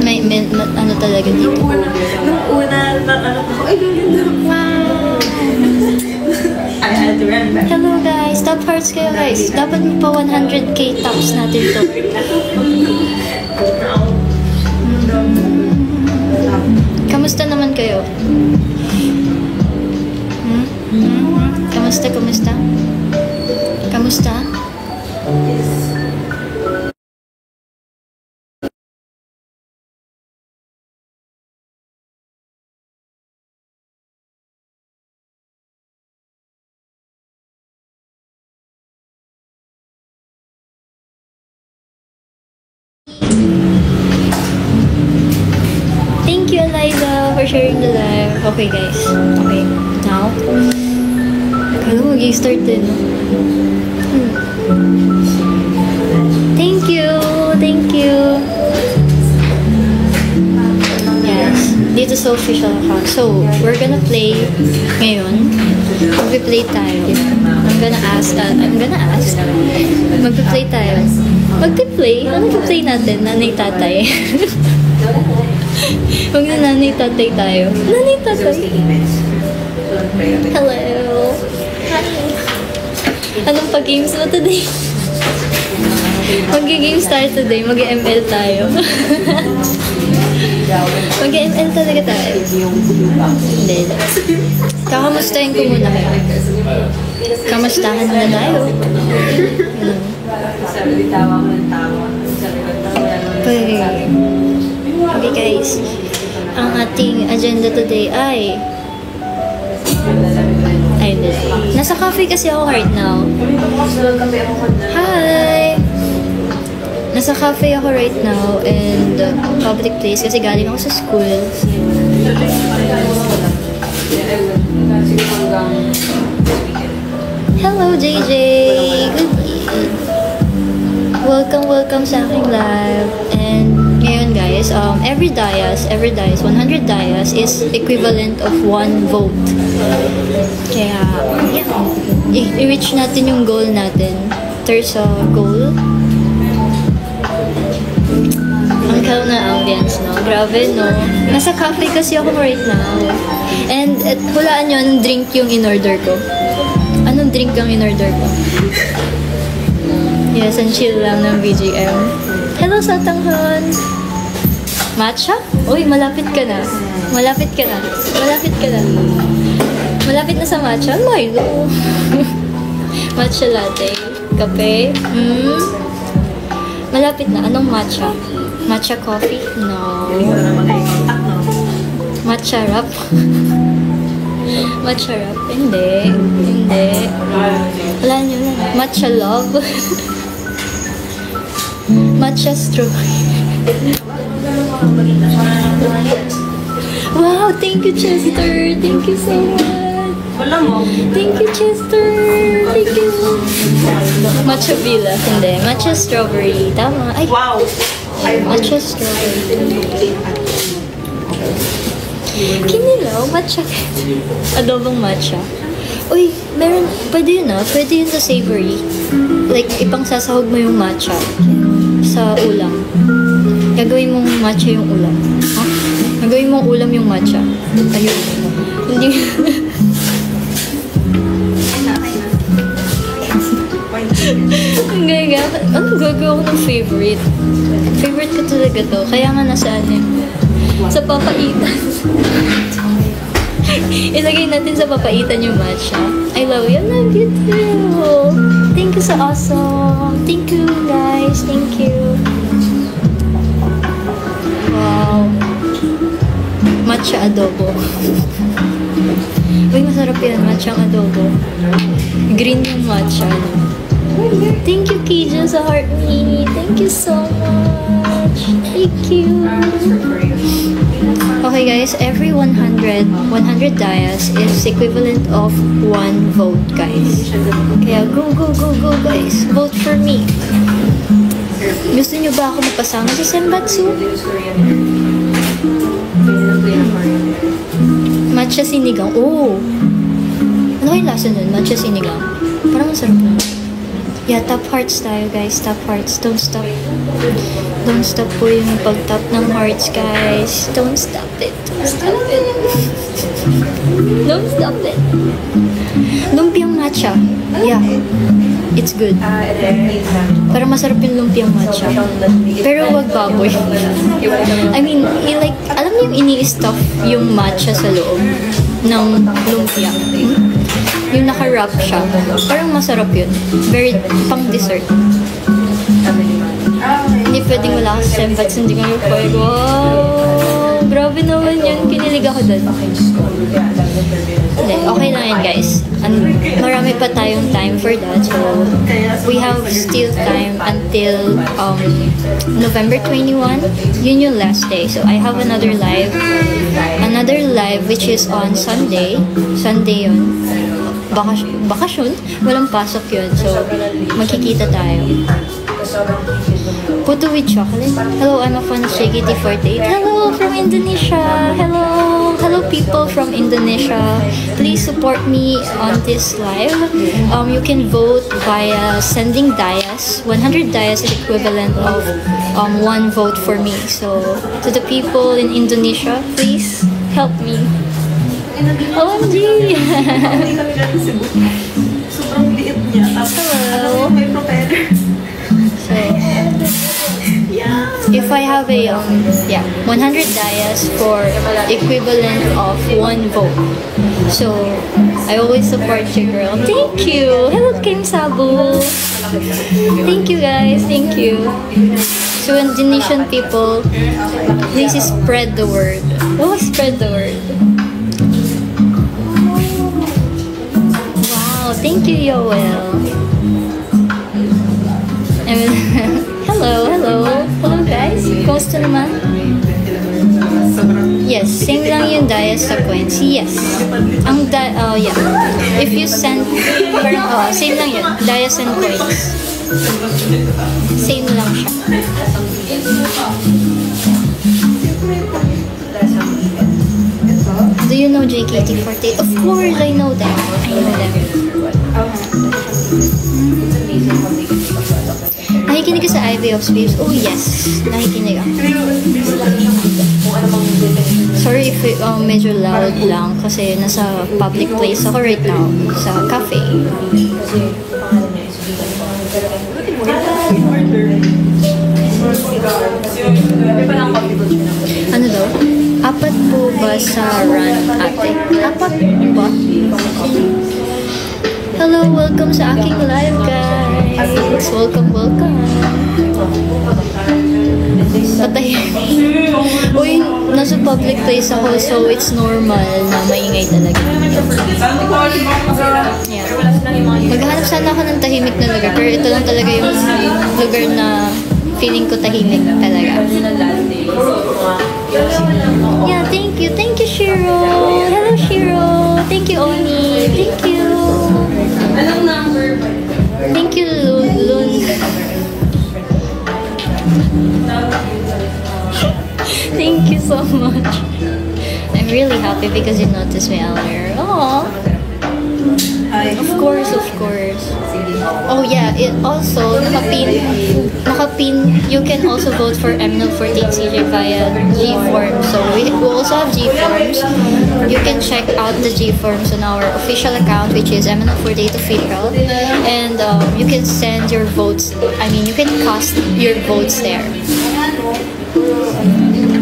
May ano talaga dito. Nung una, ano ko, ay, Wow! I had to run back. Hello guys! Top hearts kayo guys! Dapat mo pa 100k tops natin to. Kamusta naman kayo? Kamusta? Kamusta? Thank you, Eliza, for sharing the live. Okay, guys. Okay, now. Kala mo, mag-start din, no? Thank you. Thank you. Yes. Dito sa official account. So, we're gonna play ngayon. Mag-play tayo. I'm gonna ask. Mag-play tayo. Mag-play? Ano mag-play natin? Nanay, tatay. Huwag na nanay, tatay tayo. Nanay, tatay. Hello. Hi. Anong pag-games mo today? Mag-games tayo today. Mag-ML tayo. Mag-ML talaga tayo. Hindi. Kakamustahin ko muna kayo. Kamustahan na tayo. Okay guys, ang ating agenda today ay nasa cafe kasi ako right now. Hi! Nasa cafe ako right now and public place kasi galing ako sa school. Hello JJ! Good evening. Welcome sa aking live. And ngayon guys, every dias, 100 dias is equivalent of 1 vote. Kaya, yeah, i-reach natin yung goal natin. There's a goal. Ang kal na ambience, no? Grabe, no? Nasa cafe kasi ako right now. And hulaan nyo, anong drink yung in-order ko? Anong drink ang in-order ko? Yes, and chill lang ng BGM. Hello, Satanghon! Matcha? Uy, malapit ka na. Malapit na sa matcha? Milo! Matcha latte. Kape? Malapit na. Anong matcha? Matcha coffee? No. Matcha wrap? Matcha wrap? Hindi. Wala nyo lang. Matcha love? Matcha strawberry. Wow, thank you Chester. Thank you so much. Thank you Chester. Thank you. Matcha Villa. Hindi. Matcha strawberry. Tama. Ay. Wow. Matcha strawberry. Kinilaw. Matcha. Adobong matcha. Uy, meron. Pwede yun Pwede yun sa savory. Like, ipang sasahog mo yung matcha sa ulam. Gagawin mong matcha yung ulam. Huh? Gagawin mong ulam yung matcha. Ayun. Hindi. Ang gaya. Ano gagawa ko ng favorite? Favorite ko talaga to. Kaya nga nasa sa papaitan. Ilagay natin sa papaitan yung matcha. I love you. I love you too. Thank you so awesome. Thank you guys. Thank you. Wow. Matcha adobo. Uy, masarap yan. Matcha adobo. Green yung matcha. Thank you, Kija, sa heart me. Thank you so much. Thank you. Okay guys, every 100 dias is equivalent of 1 vote, guys. Kaya go guys. Vote for me. Gusto nyo ba ako mapasama sa Senbatsu? Matcha sinigang. Oh! Ano yung lasa nun? Matcha sinigang. Parang masarap na. Yeah, top hearts tayo guys. Top hearts. Don't stop. Don't stop po yung pag-tap ng hearts guys. Don't stop it. Don't stop it. Don't stop it. Lumpiang matcha. Yeah. It's good. Parang masarap yung lumpiang matcha. Pero wag baboy. I mean, like, alam niyo yung ini-stuff yung matcha sa loob ng lumpia. Yung naka-wrap siya. Parang masarap yun. Very pang dessert. Hindi pwedeng wala ka sa sembats, hindi ka yung wow! Grabe naman yun. Kinilig ako doon. Hindi, okay lang yan guys. Marami pa tayong time for that. So, we have still time until November 21. Yun yung last day. So, I have another live. Another live which is on Sunday. Sunday yun. Bakasyon. Walang pasok yun. So, magkikita tayo. Puto with chocolate. Hello, I'm a fan of JKT48. Hello from Indonesia. Hello. Hello people from Indonesia. Please support me on this live. You can vote via sending dayas. 100 dayas is equivalent of 1 vote for me. So, to the people in Indonesia, please help me. OMG! Sobrang liit niya. Hello. May propeller. So, if I have a 100 dayas for equivalent of 1 vote. So, I always support you, girl. Thank you! Hello, Kim Sabu! Thank you, guys. Thank you. So, Indonesian people, please spread the word. Oh, spread the word. Thank you, Yoel. Hello, hello. Hello, guys. Kumusta naman? Yes, same lang yung dayas sa coins. Yes. Ang yeah. If you send, parang, same lang yun. Dayas and coins. Same lang siya. Do you know JKT48? Of course, I know them. I know them. Nakikinig ka sa Ivy of Waves? Oh yes, nakikinig ako. Sorry if medyo loud lang kasi nasa public place ako right now, sa cafe. Ano daw? 4 po ba sa run, ate? 4 ba? Hello, welcome sa aking live, guys. Welcome, welcome. Patay. Uy, nasa public place ako, so it's normal na maingay talaga. Yeah. Maghanap sana ako ng tahimik na lugar, pero ito lang talaga yung lugar na feeling ko tahimik talaga. Yeah, thank you. Thank you, Shiro. Hello, Shiro. Thank you, Oni. Thank you. Thank you, Lun. Thank you so much. I'm really happy because you noticed me earlier. Aww. Of course, of course. Oh yeah, it also, nakapin, you can also vote for MNL48CJ via G-Forms. So we also have G-Forms. You can check out the G-Forms on our official account, which is MNL48 Official. And you can send your votes, you can cast your votes there.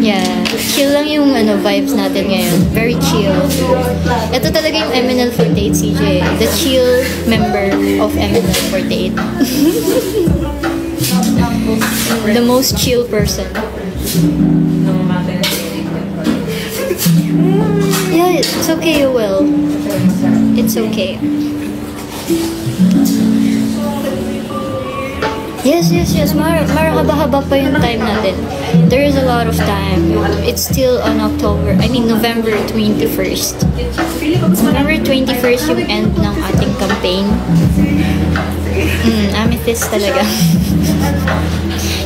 Yeah, chill lang yung vibes natin ngayon. Very chill. Ito talaga yung MNL48CJ, the chill member of MNL48. The most chill person. Yeah, it's okay, you will. It's okay. Yes. Mahaba-haba pa yung time natin. There is a lot of time. It's still on November 21st. November 21st yung end ng ating campaign. Amethyst talaga.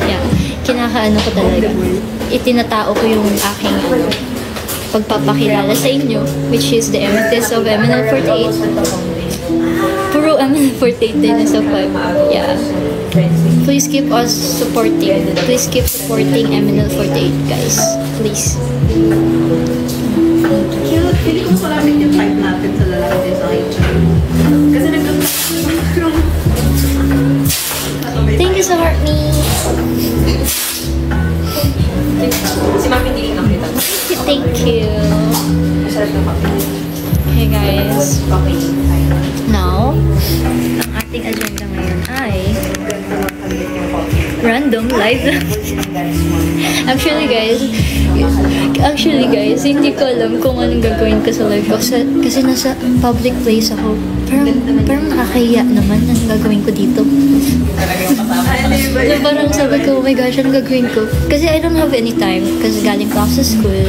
Yeah, kinakaano ko talaga. Itinatao ko yung aking pagpapakilala sa inyo, which is the Amethyst of MNL48. Puro MNL48 din is a 5. Yeah. Please keep us supporting. Please keep supporting MNL48, guys. Please. Pili ko mas malamit yung type natin sa lalaki design. Kasi Thank you so much, me. Si Mami hindi nakita. Thank you. Hey guys. Now, ang ating agenda ngayon ay random live. Actually guys, hindi ko alam kung anong gagawin ko sa live ko. Kasi nasa public place ako. Parang nakakahiya naman ang gagawin ko dito. So, parang sabi ko, oh my gosh, anong gagawin ko? Kasi I don't have any time. Kasi galing pa ako sa school.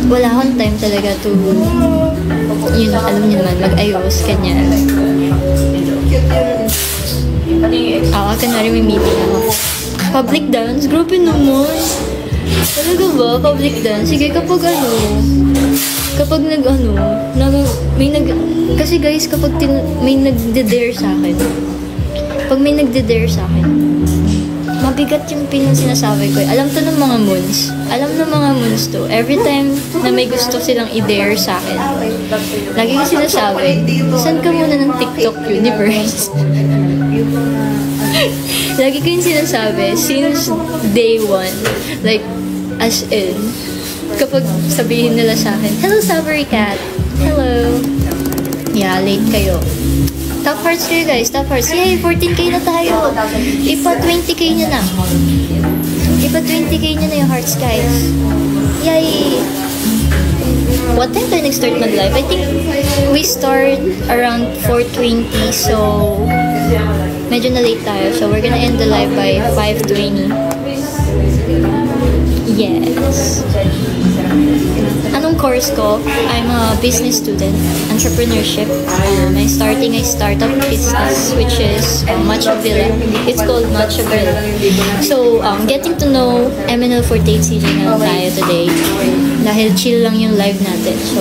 Wala akong time talaga to, yun, alam niyo naman, mag-ayos, kanyan. Kunwari may meeting ako. Public dance? Grabe naman. Talaga ba? Public dance? Sige, kapag kasi guys, kapag may nagde-dare sa akin, pag may nagde-dare sa akin, mabigat yung sinasabi ko. Alam to ng mga moons. Alam ng mga moons to. Every time na may gusto silang i-dare sa akin, lagi ko sinasabi, saan ka muna ng TikTok universe? Lagi ko yung sinasabi, since day one, like, as in, kapag sabihin nila sa akin, hello, Savory Cat. Hello. Yeah, late kayo. Top hearts kayo guys, top hearts. Yay, 14k na tayo. Ipa 20k nyo na. Ipa 20k nyo na yung hearts guys. Yay! What time tayo nag-start mag-live? I think we start around 4:20, so medyo na late tayo. So we're gonna end the live by 5:20. Yes. Anong course ko? I'm a business student, entrepreneurship. I'm starting a startup business, which is Matcha Villa. It's called Matcha Villa. So, getting to know MNL48 CJ na tayo today. Dahil chill lang yung live natin. So,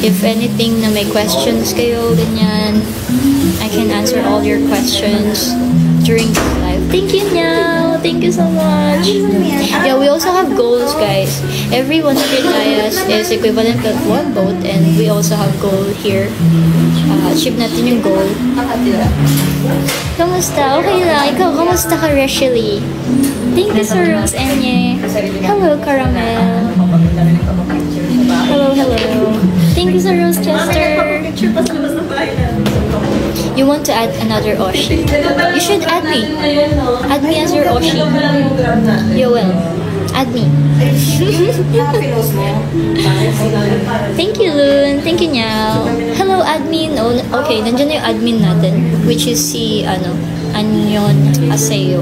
if anything na may questions kayo, ganyan, I can answer all your questions during this live. Thank you, Nyao! Thank you so much! Yeah, we also have goals, guys. Every 100 dayas is equivalent of 1 vote, and we also have goal here. Achieve natin yung goal. Kamusta? Okay lang. Ikaw, kamusta ka, Rashili? Thank you, Sir Rose Enye. Hello, Caramel. Hello, hello. Thank you, Sir Rose Chester. You want to add another Oshi? You should add me. Add me as your Oshi. Yoel, add me. Thank you, Loon. Thank you, Nyao. Hello, admin. Oh, okay, nandiyan na yung admin natin, which is si, Anyon Aseo.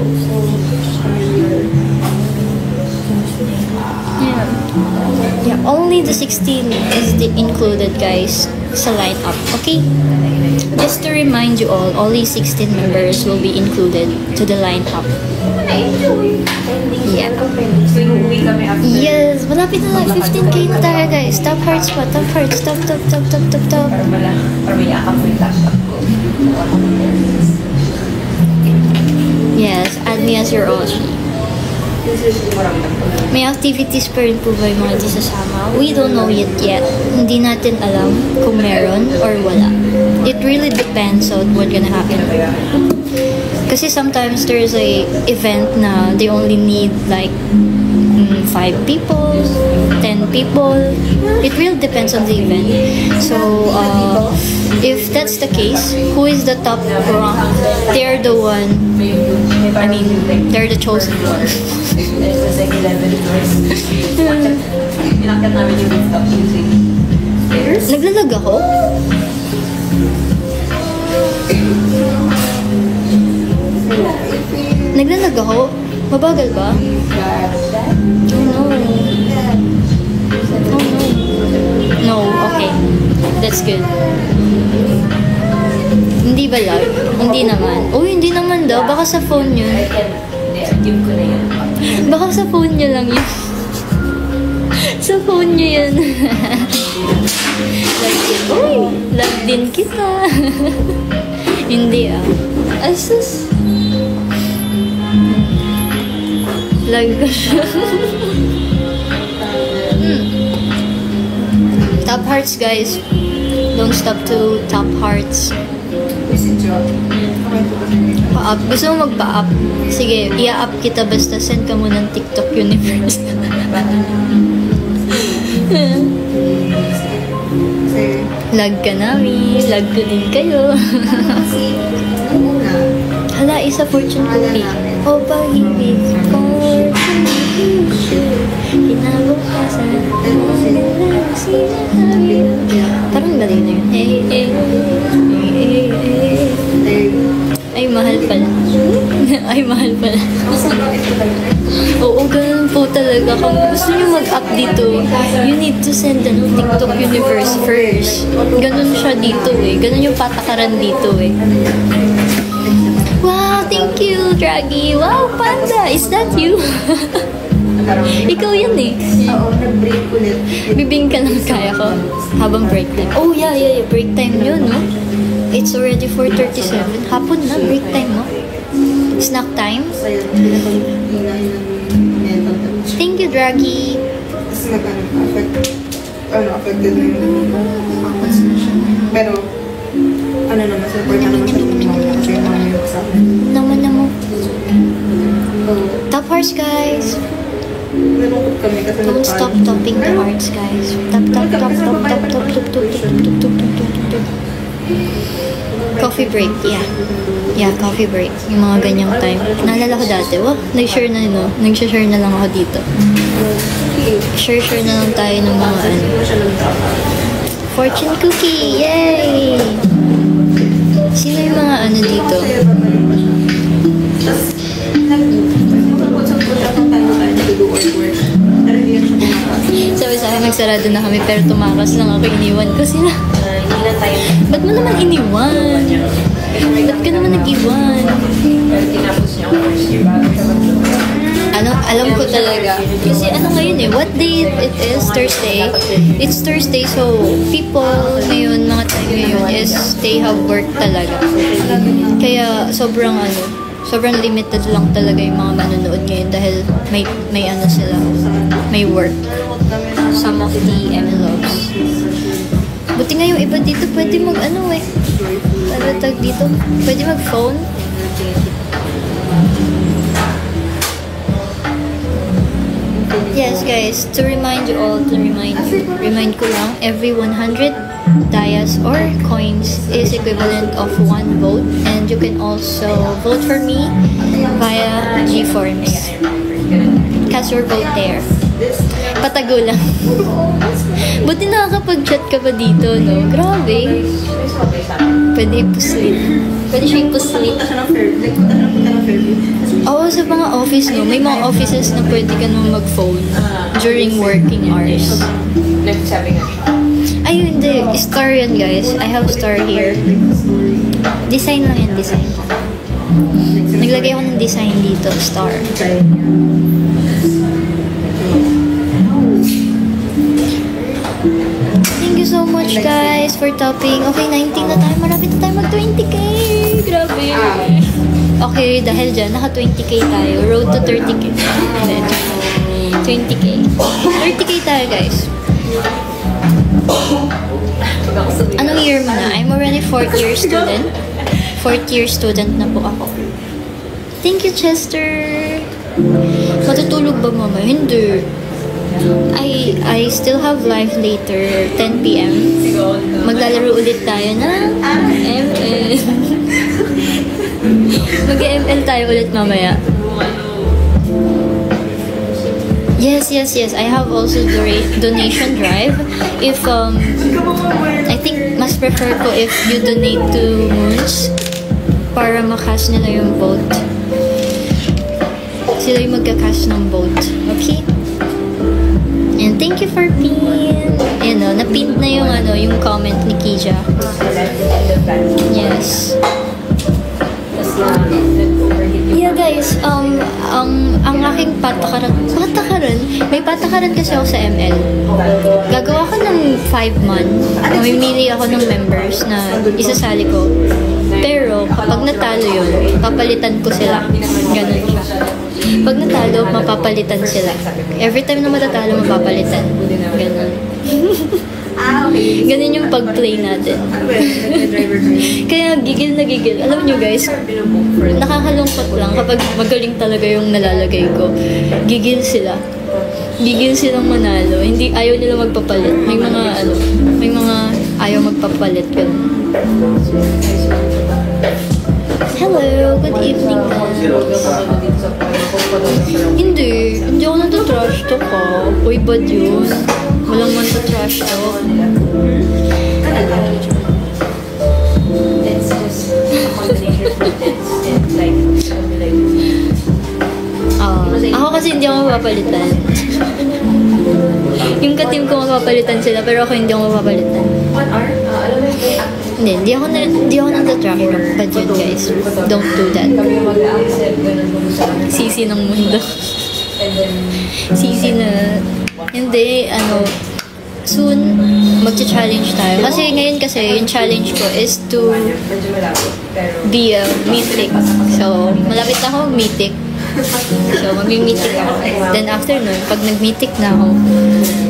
Yeah, only the 16 is included, guys, sa lineup. Okay? Just to remind you all, only 16 members will be included to the lineup. Yeah. Yes, malapit na lang. 15k na tayo, guys. Top hearts pa. Top hearts. Top. Yes, add me as your Oshi. May activities pa rin po ba yung mga di sasama? We don't know yet. Hindi natin alam kung meron or wala. It really depends on what's gonna happen. Kasi sometimes there's a event na they only need like 5 people, 10 people. It really depends on the event. So, if that's the case, who is the top rank? They're the one. I mean, they're the chosen one. Naglalag ako? Naglalag ako? Mabagal ba? Oh no. No, okay. That's good. Hindi ba lag? Hindi naman. Oh, hindi naman daw. Baka sa phone nyo. Baka sa phone nyo lang yun. Sa phone nyo yun. Like, uy, lag din kita. Hindi ah. Asus. Lag ko siya. Top hearts guys. Don't stop to top hearts. Pa-up. Gusto mo magpa-up? Sige, i-up kita basta send ka mo ng TikTok universe. Lag ka namin. Lag ko din kayo. Hala, isa fortune cookie. O pag-ibig ko, kinabukasan. Parang galing na yun. Hey, hey, hey, hey. Ay, mahal pala. Ay, mahal pala. Oo, ganun po talaga. Kung gusto nyo mag-up dito, you need to send TikTok universe first. Ganun siya dito eh. Ganun yung patakaran dito eh. Wow, thank you, Draggy. Wow, Panda, is that you? Ikaw yan eh. Oo, nag-break ulit. Bibing ka lang kaya ko habang break time. Oh, yeah. Break time yun, no? It's already 4:37. Hapon na, break time, no? Snack time. Kaya, pinapag-hina yung mental touch. Thank you, Draggy. Tapos affected na yung concentration. Pero, naman, support na naman siya yung mga kasi yung mga yung sa akin. Naman. Top hearts, guys. Nalungkot kami kasi Don't stop topping the hearts, guys. Top. Coffee break, yeah. Yeah, coffee break. Yung mga ganyang time. Naalala ko dati, nag-share na lang ako dito. Share na lang tayo ng mga fortune cookie, yay! Sino yung mga dito? Sabi sa akin, nagsarado na kami pero tumakas lang ako, iniwan ko sila. Ba't mo naman iniwan? Ba't ka naman nag-iwan? Alam ko talaga. Kasi ngayon eh, what day it is? Thursday. It's Thursday, so people ngayon, mga time ngayon is they have work talaga. Kaya sobrang limited lang talaga yung mga manonood ngayon dahil may sila, may work. Some of the MLOs. Buti nga yung iba dito pwede dito? Pwede mag-phone. Yes guys, to remind ko lang, every 100 dayas or coins is equivalent of 1 vote, and you can also vote for me via G-Forms. Cast your vote there. Patago lang. Buti nakakapag-chat ka pa dito, no? Grabe. Pwede ipuslit. Pwede siya ipuslit. Oo, sa mga office, no? May mga offices na pwede ka naman mag-phone during working hours. Ay, hindi. Star yan, guys. I have star here. Design lang yan, design. Naglagay ako ng design dito, star. Thank you so much, guys, for topping. Okay, 19 na tayo. Marami na tayo mag-20k. Grabe. Okay, dahil dyan, naka-20k tayo. Road to 30k. 20k. 30k tayo, guys. Anong year mo na? I'm already 4th year student. 4th year student na po ako. Thank you, Chester. Matutulog ba mamaya? Hindi. I still have live later, 10 p.m. Maglalaro ulit tayo ng ML. Mag-ML tayo ulit mamaya. Yes. I have also donation drive. If, I think mas prefer ko if you donate to Moons para makash nila yung vote. Sila yung magka-cash ng vote. Okay? And thank you for pin. Na-pin na yung comment ni Kija. Yes. Yeah guys, ang aking patakaran ngayon, may patakaran kasi ako sa ML. Gagawa ko ng 5 months. Mamimili ako ng members na isasali ko. Pero, kapag natalo yun, papalitan ko sila. Ganun siya. Pag natalo, mapapalitan sila. Every time na matatalo, mapapalitan. Ganun. Ganun yung pag-play natin. Kaya gigil na gigil. Alam nyo guys, nakakalungkot lang kapag magaling talaga yung nalalagay ko. Gigil sila. Gigil silang manalo. Hindi, ayaw nila magpapalit. May mga ayaw magpapalit. Ganun. Hello, good evening guys. Hindi ako nata-trash talk ka. Uy, bad yun. Walang man sa-trash talk. It's just a combination of intense and like, Ako kasi hindi ako mapapalitan. Yung ka-team ko mapapalitan sila, pero ako hindi ako mapapalitan. alam mo yung Hindi ako nata-trash talk. Bad yun guys. Don't do that. kami mag-accept, ganun mo sa Sisi ng mundo. and then, Sisi na, hindi, soon, magcha-challenge tayo. Kasi ngayon yung challenge ko is to medyo malapit. Pero, be a mythic. So, malapit na ako mythic. So, mag-mythic ako. Then after nun, pag nag-mythic na ako,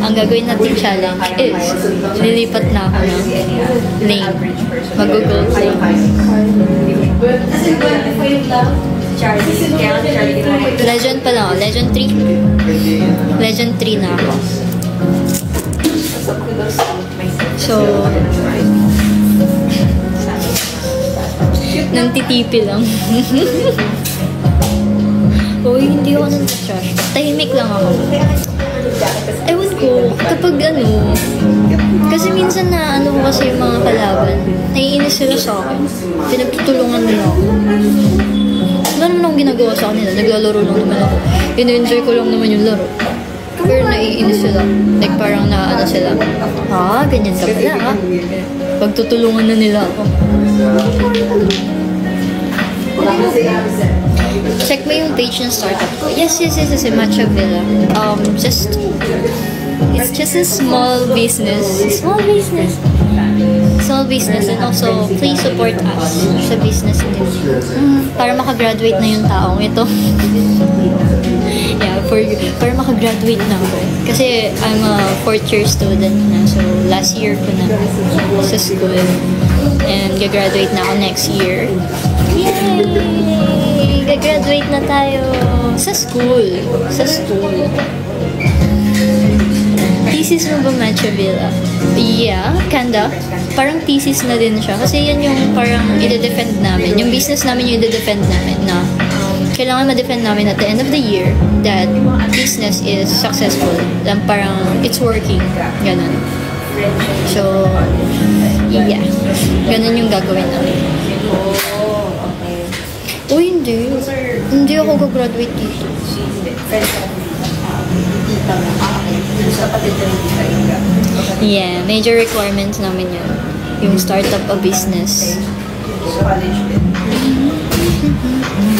ang gagawin natin challenge is, lilipat na ako ng lane. Mag-gold lane. kasi if yung lang, Charlie, kaya Charlie ginawa. Legend pa lang ako. Legend 3. Legend 3 na ako. So, nang titipi lang. Uy, hindi ako nang trash. Tahimik lang ako. Ewan ko, kapag kasi minsan na ko kasi yung mga kalaban, naiinis sila sa akin. Pinagtutulungan nila ako. Wala naman akong ginagawa sa kanila. Naglalaro lang naman ako. In-enjoy ko lang naman yung laro. Pero naiinis sila. Like parang sila. Ganyan ka pala ha. Pagtutulungan na nila ako. Check mo yung page ng startup ko. Yes, Matcha Villa. It's just a small business. Small business, and also please support us sa business din. Para makagraduate na yung taong ito. Yeah, para makagraduate na ako. Kasi I'm a 4th year student na. So last year ko na sa school. And gagraduate na ako next year. Yay! Gagraduate na tayo sa school. Thesis mo ba, Matcha Villa? Yeah, kinda. Parang thesis na din siya. Kasi yan yung parang i-defend namin. Yung business namin yung i-defend namin na kailangan ma-defend namin at the end of the year that business is successful. Lang parang it's working. Ganun. So, yeah. Ganun yung gagawin namin. Uy, hindi. Hindi ako gagraduate dito. Yeah, major requirements namin yun. Yung startup a business.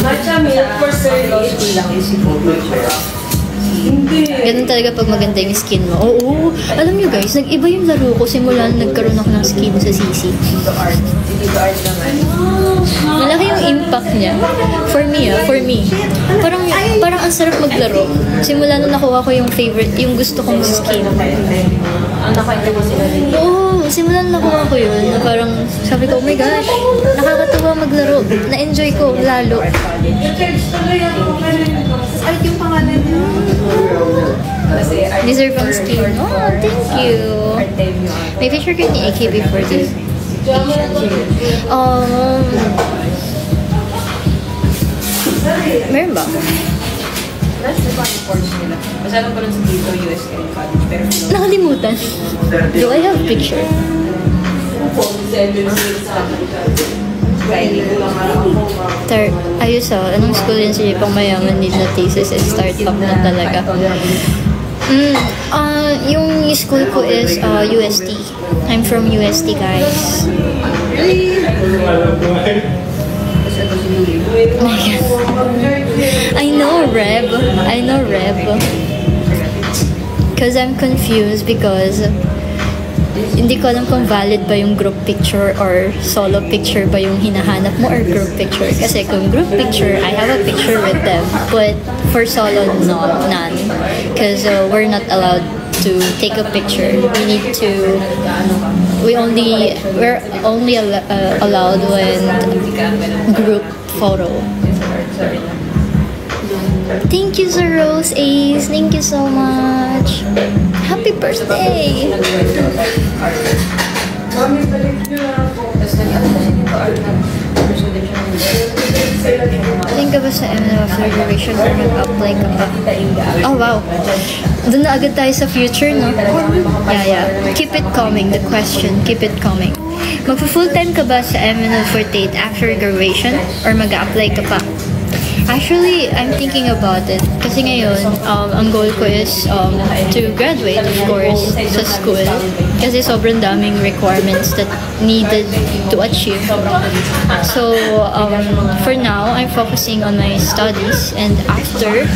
Matcha milk for law school lang is Ganun talaga pag maganda yung skin mo. Oo, alam nyo guys, nag-iba yung laro ko simula nagkaroon ako ng skin sa CC. Dito art naman. Malaki yung impact niya. For me. Parang ang sarap maglaro. Simula nung nakuha ko yung favorite, yung gusto kong skin. Ang nakainta mo sila din. Oo, simula nung nakuha ko yun, na parang sabi ko, oh my gosh, nakakatuwa maglaro. Na-enjoy ko lalo. Ay, yung pangalan niya. Deserve ang skin. Oh, thank you. May picture ko ni AK before this. Meron ba? That's the funny course nila. Masyado ko rin sa dito, US College. Pero Nakalimutan. Do I have picture? Ayos anong school yun si pang mayaman need na thesis and startup na talaga. Yung school ko is UST. I'm from UST, guys. Oh my God. I know, Reb. Because I'm confused because hindi ko alam kung valid ba yung group picture or solo picture ba yung hinahanap mo or group picture. Kasi kung group picture, I have a picture with them. But for solo, no, none. Because we're not allowed to take a picture. We're only allowed when group photo. Thank you, Sir Rose Ace. Thank you so much. Happy birthday! Think ka ba sa ML after graduation or mag-apply ka pa? Oh, wow. Doon na agad tayo sa future, no? Yeah. Keep it coming, the question. Keep it coming. Magpa-full-time ka ba sa MNL 48 after graduation or mag-apply ka pa? Actually, I'm thinking about it. Kasi ngayon, ang goal ko is to graduate, of course, sa school. Kasi sobrang daming requirements that needed to achieve. So, for now, I'm focusing on my studies. And after,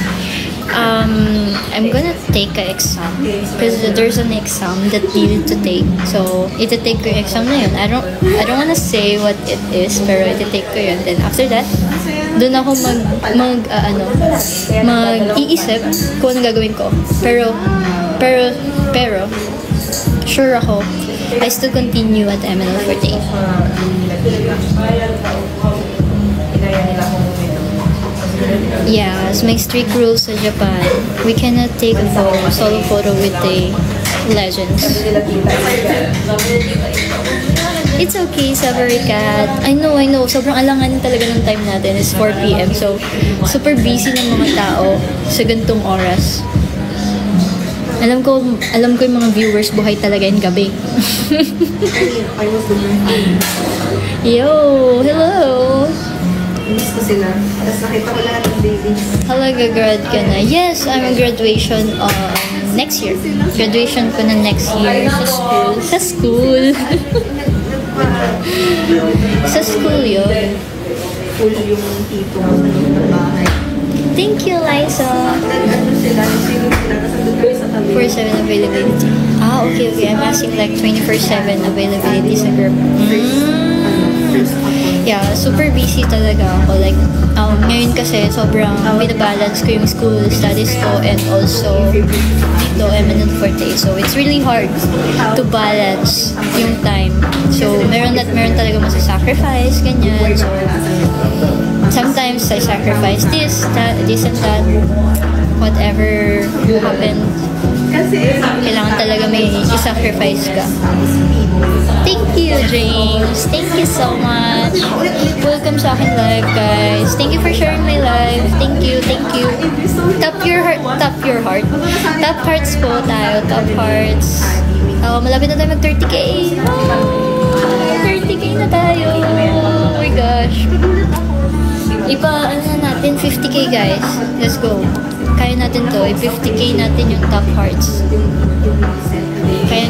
I'm gonna take an exam. Because there's an exam that needed to take. So, iti-take ko yung exam na yun. I don't wanna say what it is, pero iti-take ko yun. Then after that, doon ako mag-iisip kung ano gagawin ko. Pero, sure ako, I still continue at MNL 48. Yes, may strict rules sa Japan. We cannot take a solo photo with the legends. It's okay, Sabaricat. I know. Sobrang alanganin talaga ng time natin. It's 4 p.m. So, super busy ng mga tao sa gantong oras. Alam ko yung mga viewers buhay talaga yung gabi. I was the birthday. Yo! Hello! Miss ko sila. Tapos nakita ko lahat ng babies. Hello, gagrad ka na. Yes, I'm a graduation next year. Graduation ko na next year sa school. Sa school yun. Full yung tipo mo sa loob ng bahay. Thank you, Liza. Nag-ano sila, sino sila, kasi doon kami sa tabi. 4/7 availability. Okay. I'm asking like 24/7 availability sa group. Yeah, super busy talaga ako. Like, ngayon kasi sobrang binabalance ko yung school studies ko and also dito MNL 48. So, it's really hard to balance yung time. So, meron talaga masasacrifice, ganyan. So, sometimes I sacrifice this and that. Whatever happened, kailangan talaga may i-sacrifice ka. Thank you, James. Thank you so much. Welcome sa akin live, guys. Thank you for sharing my live. Thank you. Tap your heart. Tap hearts po tayo. Tap hearts. Malapit na tayo mag 30k. 30k na tayo. Oh my gosh. Ano na natin, 50k, guys. Let's go. Kaya natin to. 50k natin yung top hearts. Kaya.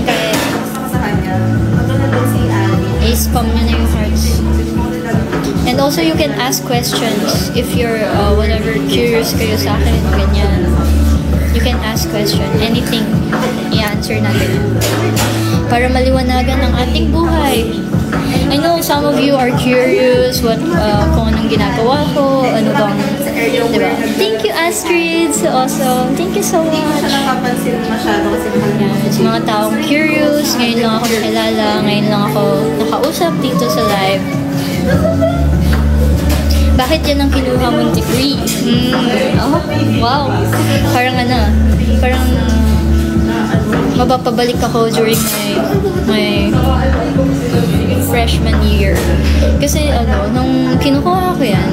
I-spam nyo na yung hearts. And also, you can ask questions. If you're, whatever, curious kayo sa akin, ganyan. You can ask question. Anything. I-answer natin. Para maliwanagan ang ating buhay. I know some of you are curious kung anong ginagawa ko, ano bang, diba? Thank you, Astrid! So awesome! Thank you so much! Hindi siya nakapansin masyado kasi Sa mga taong curious, ngayon lang ako nakilala, ngayon lang ako nakausap dito sa live. Bakit yan ang kinuha mong degree? Wow! Parang mapapabalik ako during my freshman year. Kasi nung kinukuha ko yan,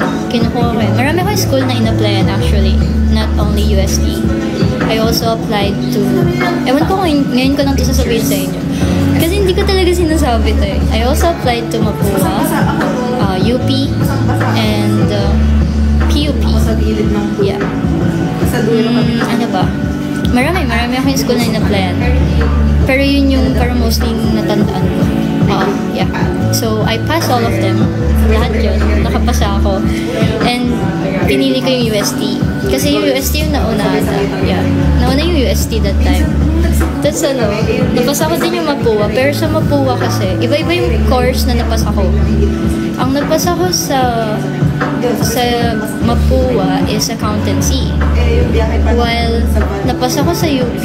marami akong school na in-applyan actually, not only UST. I also applied to, ewan ko ngayon ko lang ito sasabihin sa inyo. Kasi hindi ko talaga sinasabi ito eh. I also applied to Mapua, UP, and PUP. Yeah. Ano ba? Marami akong school na in-applyan. Pero yun yung parang mostly natandaan ko. Yeah. So, I passed all of them. Lahat yun. Nakapasa ako. And, pinili ko yung UST. Kasi yung UST yung nauna ata. Yeah. Nauna yung UST. UST that time. Tapos napasa ko din yung Mapua. Pero sa Mapua kasi, iba-iba yung course na napasa ko. Ang napasa ko sa Mapua is accountancy. While napasa ko sa UP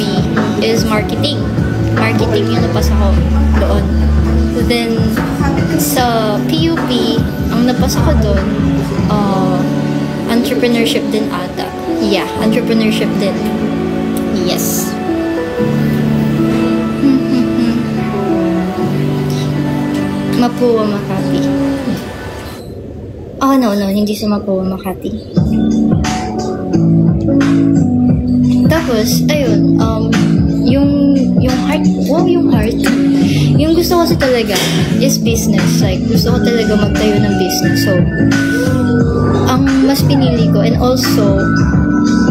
is marketing. Marketing yung napasa ko doon. Then, sa PUP, ang napasa ko doon, entrepreneurship din ata. Yeah, entrepreneurship din. Yes. Mapua, Makati. Oh, no, hindi sa Mapua, Makati. Tapos, ayun, yung heart, yung gusto ko kasi talaga is business. Like, gusto ko talaga magtayo ng business. So, ang mas pinili ko, and also,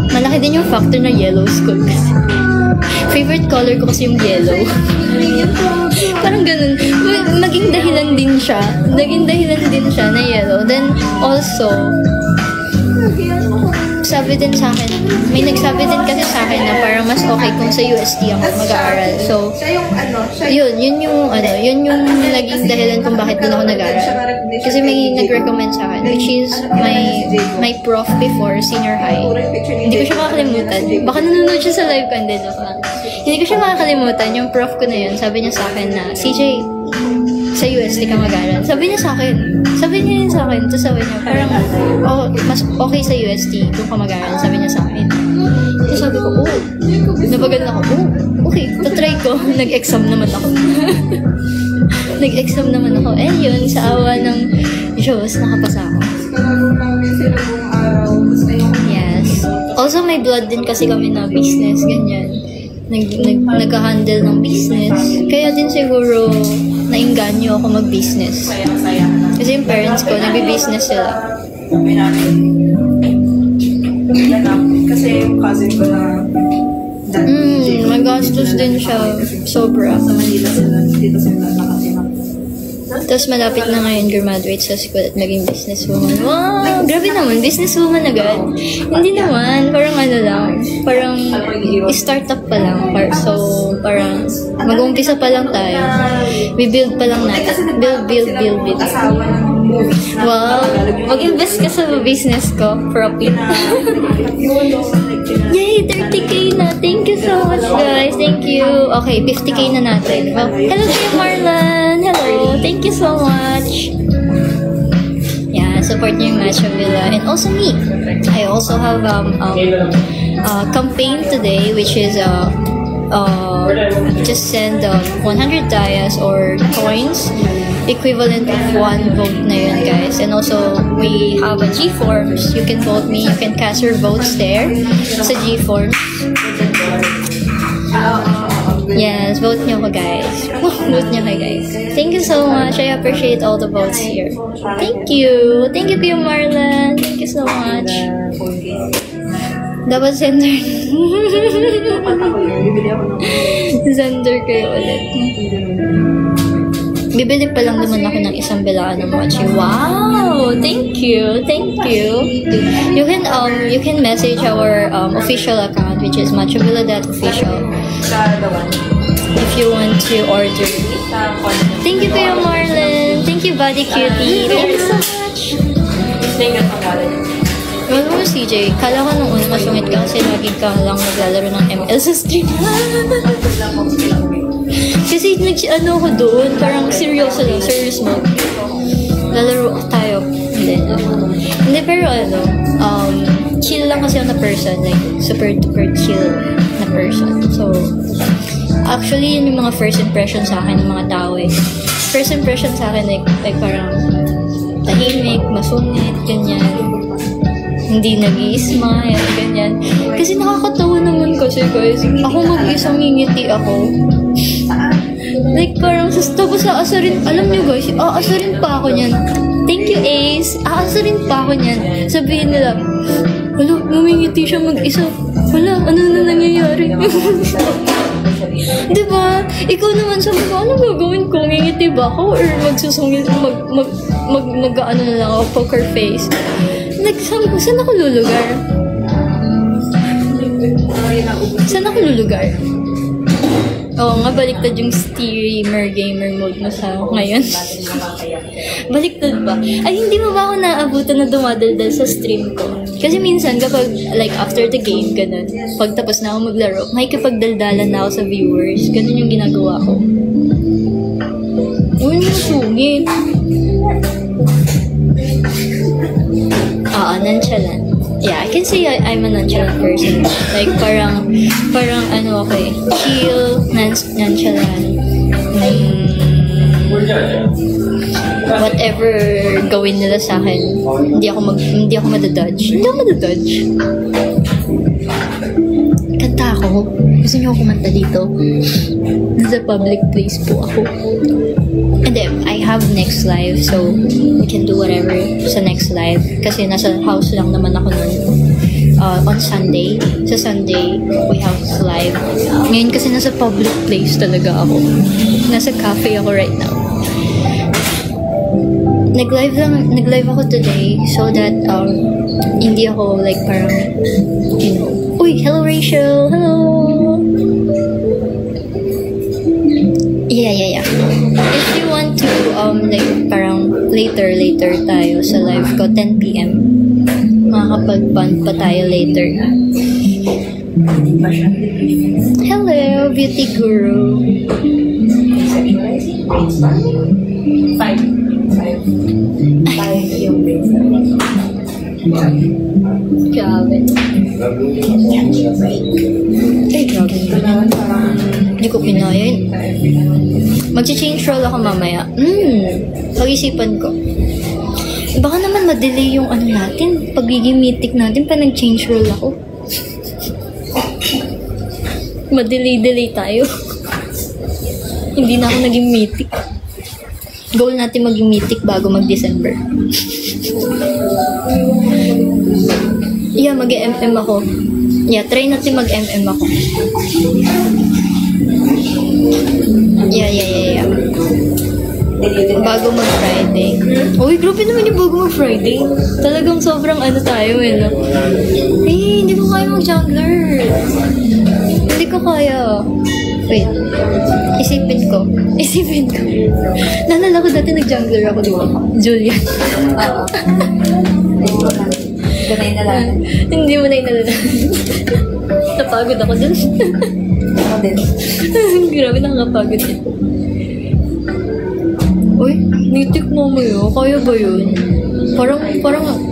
malaki din yung factor na yellow school kasi. Favorite color ko kasi yung yellow. Parang ganun. Naging dahilan din siya. Na yellow. Then, also, sabi din sa akin, may nagsabi din kasi sa akin na parang mas okay kung sa UST ako mag-aaral. So, yun yung naging dahilan kung bakit doon ako nag-aaral. Kasi may nag-recommend sa akin, which is my prof before senior high. Hindi ko siya makakalimutan. Baka nanonood siya sa live ko, hindi ako lang. Hindi ko siya makakalimutan. Yung prof ko na yun, sabi niya sa akin na, CJ, sa UST ka mag-aaral. Sabi niya yun sa akin. Tapos sabi niya, parang, mas okay sa UST kung ka mag-aaral. Sabi niya sa akin. Tapos sabi ko, nabagal ako. Okay, tatry ko. Nag-exam naman ako. Eh, yun, sa awa ng Diyos, nakapasa ako. Yes. Also, may blood din kasi kami na business, ganyan. Nag-handle ng business. Kaya din siguro, nainganyo ako mag-business. Kasi yung parents ko, nag-business sila. Kasi yung cousin ko na magastos din siya. Sobra. Sa Manila sila, dito sila nakatira. Tapos malapit na ngayon graduate sa school at maging businesswoman. Wow! Grabe naman, businesswoman agad. Hindi naman, parang parang startup pa lang. So, parang mag-umpisa pa lang tayo. Build pa lang natin. Build. Wow! Mag-invest ka sa business ko. Profit. Yay! 30k na! Thank you so much, guys. Thank you. Okay, 50k na natin. Oh, hello to you, Marlon. Hello. Thank you so much. Yeah, support niyo yung Matcha Villa. And also me. I also have campaign today, which is just send 100 dayas or coins equivalent of 1 vote na yun, guys. And also, we have a G-Forms. You can vote me. You can cast your votes there sa G-Forms. Yes, vote nyo ko, guys. Vote nyo ko, guys. Thank you so much. I appreciate all the votes here. Thank you. Thank you, Kuya Marlon. Thank you so much. Dapat sender. Sender kayo ulit. Bibili pa lang naman ako ng isang bilaan ng mochi. Wow! Thank you. You can message our official account, which is matchavilla.official, if you want to order. Thank you, Kuya Marlon. Thank you, Buddy Cutie. Thank you so much. Alam mo, CJ, kala ko nung una masungit ka kasi lagi ka lang naglalaro ng ML sa stream. Kasi ano ko doon, parang seryoso lang, serious mode. Lalaro tayo. Hindi, pero chill lang kasi ako na person, like, super duper chill na person. So, actually, yun yung mga first impression sa akin ng mga tao eh. First impression sa akin, like parang tahimik, masungit, ganyan. Hindi nag-i-smile, ganyan. Kasi nakakatawa naman kasi, guys. Ako mag-isang ngingiti ako. Like, parang, tapos aasarin, alam nyo guys, aasarin pa ako niyan. Thank you, Ace. Aasarin pa ako niyan. Sabihin nila, wala, ngumingiti siya mag-isa. Wala, ano na nangyayari? Diba? Ikaw naman sabi ko, ano gagawin ko? Ngingiti ba ako? Or magsusungil, mag-ano na lang ako, poker face? Like, sabi ko, saan ako lulugar? tayo na ubos. Saan ako lulugar? Oo nga, baliktad yung streamer gamer mode mo sa ngayon. Baliktad ba? Ay, hindi mo ba ako naabutan na dumadaldal sa stream ko? Kasi minsan kapag, like, after the game, ganun, pag tapos na ako maglaro, makikipagdaldalan na ako sa viewers. Ganun yung ginagawa ko. Uy, sungit. Nonchalant. Yeah, I can say I'm a nonchalant person. Like, parang ano ako eh, chill, nonchalant. Whatever gawin nila sa akin, hindi ako madadodge. Kanta ako. Gusto niyo ako kumanta dito? Nasa public place po ako. And then, I have next live, so we can do whatever sa next live. Kasi nasa house lang naman ako nun. On Sunday. Sa Sunday, we have live. Ngayon kasi nasa public place talaga ako. Nasa cafe ako right now. Nag-live ako today so that hindi ako like parang, you know. Uy, hello Rachel! Hello! Yeah. If you want to, like, parang later tayo sa live ko, 10 p.m. Makakapag-band pa tayo later. Hello, beauty guru. 5 yung base. Grabe. Ay, grabe naman. Hindi ko pinaya yun. Mag-change role ako mamaya. Pag-isipan ko. Baka naman ma-delay yung ano natin. Pagiging mythic natin pa nag-change role ako. Ma-delay tayo. Hindi na ako naging mythic. Goal natin maging mythic bago mag-December. Yeah, mag-MM ako. Yeah, try natin mag-MM ako. Yeah. Bago mag-Friday. Uy, grabe naman yung bago mag-Friday. Talagang sobrang ano tayo eh, no? Eh, hindi ko kaya mag-jungler. Hindi ko kaya. Wait. Isipin ko. Naalala ko dati nag-jungler ako, di ba? Julian. Ganay na lang. Hindi mo na inalala. Napagod ako dun. Ako din. Grabe, nakakapagod din. Uy, mythic mamaya. Kaya ba yun?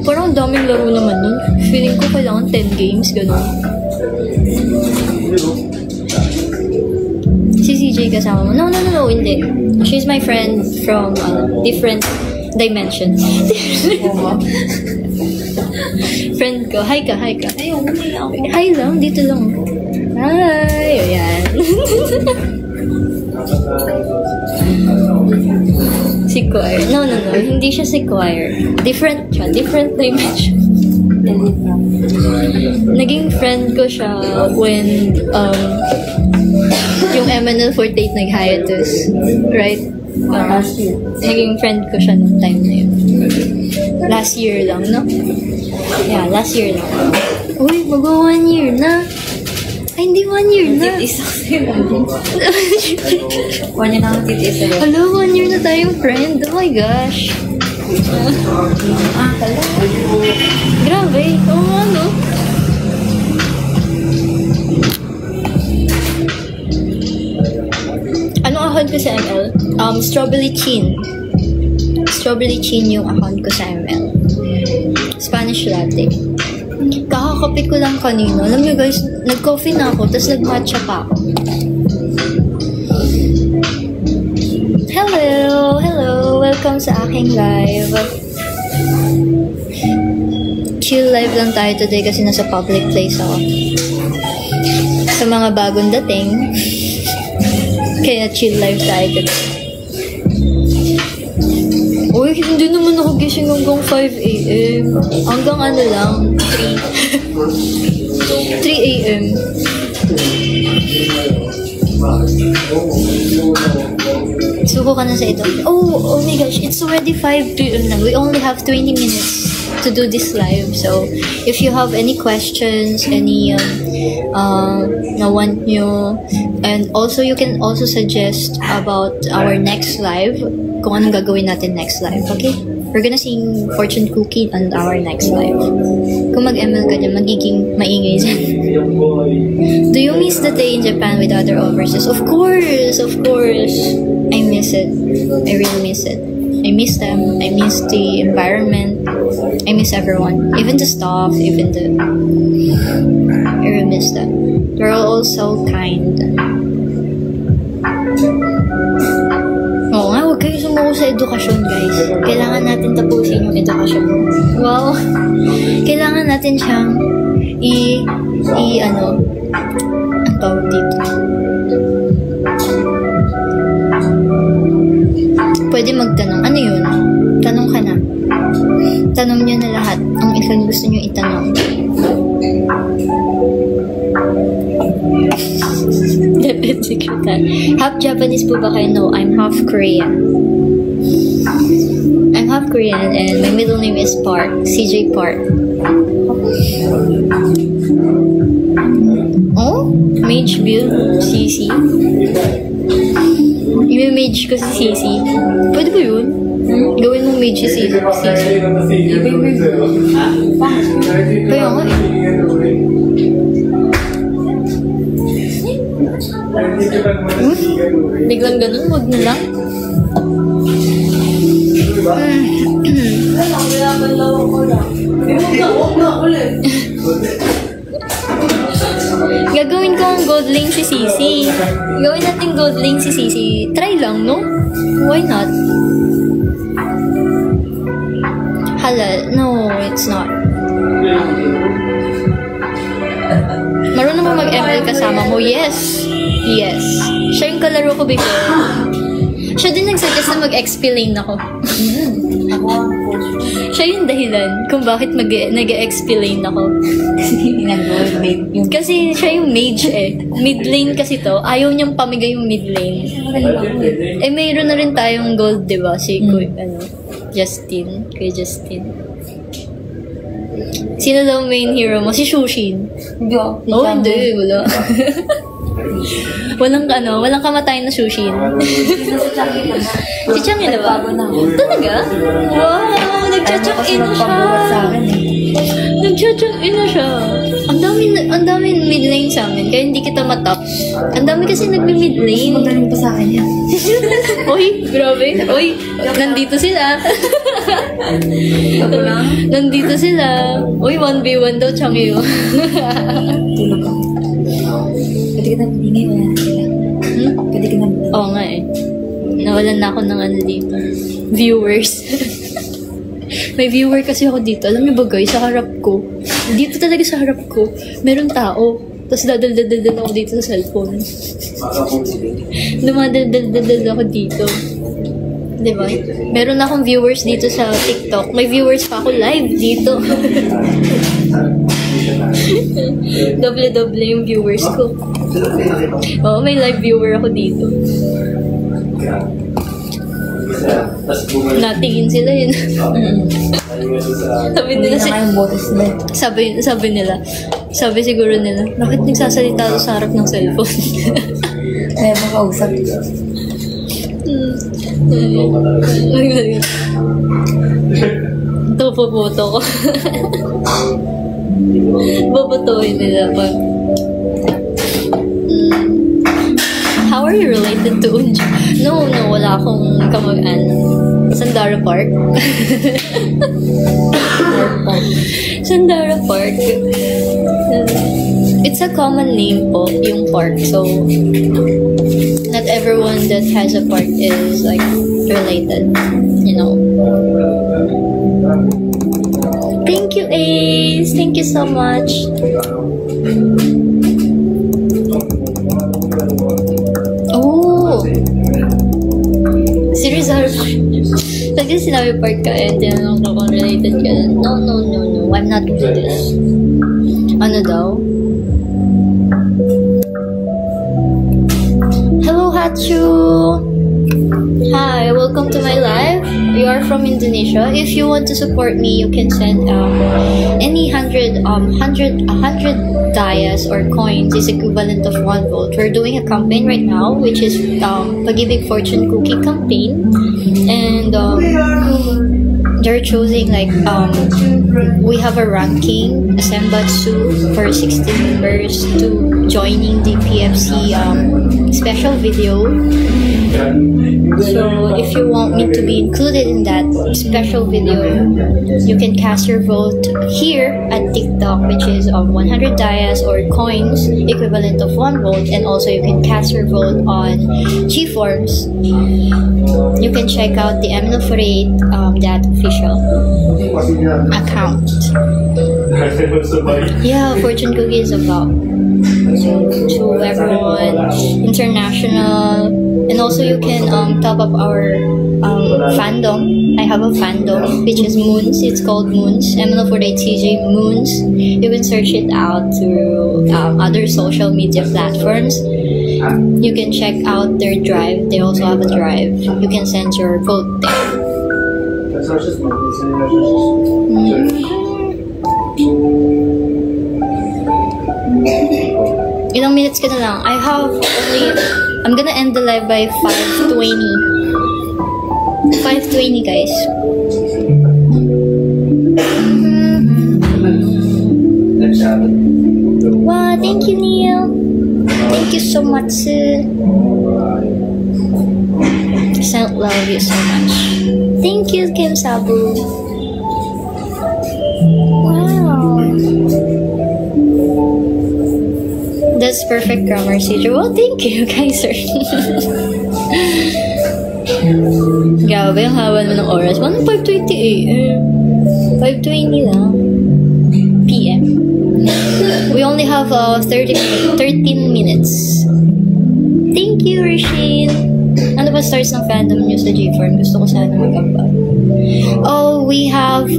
Parang daming laro naman nun. Feeling ko kailangan 10 games, gano'n. Si CJ kasama mo? No, hindi. She's my friend from different dimensions. Friend ko. Hi ka. Ayun, Hi lang, dito lang. Hi! Ayan. Si Choir. No. Hindi siya si Choir. Different siya. Different dimension. Naging friend ko siya when yung MNL48 nag-hiatus. Right? last year. Naging friend ko siya nung time na yun. Last year lang, no? Yeah, last year lang. Uy, mag-1 year na. Ay, hindi 1 year na. Titiis ako sa'yo. 1 year na ako titiis sa'yo. Hello, 1 year na tayong friend. Oh my gosh. Kala. Grabe. Oo nga, no? Anong account ko sa ML? Strawberry Chin. Strawberry Chin yung account ko sa ML. Spanish latte. Kakakape ko lang kanino. Alam niyo guys, nag-coffee na ako, tapos nag-matcha pa ako. Hello! Welcome sa aking live. Chill live lang tayo today kasi nasa public place ako. Sa mga bagong dating, kaya chill live tayo today. Uy, hindi naman ako gising hanggang 5 a.m. Hanggang ano lang, 3 a.m. Suko ka na sa ito. Oh my gosh, it's already 5 p.m. na. We only have 20 minutes to do this live. So, if you have any questions, any na want nyo. And also, you can also suggest about our next live, kung anong gagawin natin next live, okay? We're gonna sing Fortune Cookie on our next live. Kung mag-ML ka dyan, magiging maingay dyan. Do you miss the day in Japan with other overseas? Of course! Of course! I miss it. I really miss it. I miss them. I miss the environment. I miss everyone. Even the staff, even the... I really miss them. They're all so kind. Oo nga, huwag kayo sumuko sa edukasyon, guys. Kailangan natin tapusin yung edukasyon. Wow! Kailangan natin siyang ang tawag dito. Pwede magtanong. Ano yun? Tanong ka na. Tanong nyo na lahat ang gusto nyo itanong. Deputy Secretary. Half Japanese po ba kayo? No, I'm half Korean. I'm half Korean and my middle name is Park. CJ Park. Oh? Mage build? CC? I-mage ko si CC. Pwede ba yun? Gawin mo mage si CC. Kaya nga eh. Biglang ganun, wag na lang. Gagawin ko ang gold link si Sisi. Gawin natin gold link si Sisi. Try lang, no? Why not? Halal. No, it's not. Marunong mo mag-ML kasama mo? Yes. Yes. Siya yung kalaro ko before. Siya din nagsuggest na mag-XP lane ako. Siya yung dahilan kung bakit nag-XP lane ako. Kasi siya yung mage eh. Mid lane kasi to. Ayaw niyang pamigay yung mid lane. Eh, mayroon na rin tayong gold, diba? Si Justin. Kuya Justin. Sino daw main hero mo? Si Shushin. No, hindi. Wala. Walang kamatayan na Shushin. Si Changi na ba? Talaga? Wow! Nag-check-in na siya. Nag-check-in na siya. Ang dami mid lane sa amin, kaya hindi kita matap. Ang dami kasi nagmi-mid lane. Magaling pa sa akin yan. Uy, grabe. Uy, nandito sila. Nandito sila. Uy, 1v1 daw, Changi. Tulog ako. Pwede ka na matingay, wala na sila. Pwede ka na... Oo nga eh. Nawalan na ako ng dito. Viewers. May viewer kasi ako dito. Alam niyo ba guys, sa harap ko. Dito talaga sa harap ko. Meron tao. Tapos dadal ako dito sa cellphone. Dumadal ako dito. Diba? Meron akong viewers dito sa TikTok. May viewers pa ako live dito. Doble-doble yung viewers ko. Oo, may live viewer ako dito. Natingin sila yun. Sabi siguro nila, bakit nagsasalita ako sa harap ng cellphone? May makausap. Ito, puputo ko. Bubutuhin nila pa. How are you related to Unjo? No, wala akong kamag-anak. Sandara Park. Sandara Park. It's a common name po, yung park. So, not everyone that has a park is like related, you know. Thank you, Ace. Thank you so much. Oh! Si Rizal. Pag sinabi park ka eh, tinanong ko kung related ka. No. I'm not into this. Ano daw? Hello, Hachu! Hi, welcome to my live. You you are from Indonesia, if you want to support me, you can send any 100 dayas or coins is equivalent of 1 vote. We're doing a campaign right now, which is Pag-ibig Fortune Cookie campaign, and they're choosing like we have a ranking, a Senbatsu for 16 members to joining the PFC special video. So if you want me to be included in that special video, you can cast your vote here at TikTok, which is 100 dayas or coins equivalent of 1 vote, and also you can cast your vote on G-Forms. You can check out the MNO48 that official account. Yeah, Fortune Cookie is about to everyone, international, and also you can top up our fandom. I have a fandom which is Moons. It's called Moons, MNO48TJ Moons. You can search it out through other social media platforms. You can check out their drive. They also have a drive. You can send your vote there. Ilang minutes ka na lang? I have only... I'm gonna end the live by 5:20. 5:20, guys. Wow, thank you, Neil. Thank you so much. I love you so much. Thank you, Kim Sabu. Wow. That's perfect grammar, CJ. Well, thank you, Kaiser. Grabe, yung haba mo ng oras. 5:20 AM. 5:20 lang. PM. We only have 13 minutes. Thank you, Rasheen. Ano ba starts ng fandom nyo sa G-Form? Gusto ko sana mag-ambag. Oh, we have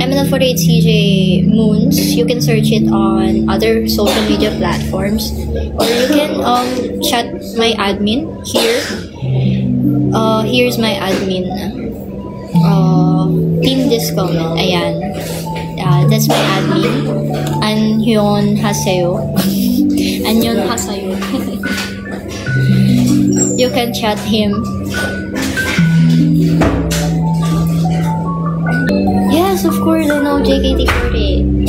MNO48TJ Moons. You can search it on other social media platforms, or you can chat my admin here. Here's my admin. Pin this comment. Ayan. That's my admin. Anyon Haseyo. Anyon Haseyo. You can chat him. Yes, of course, I know JKT48.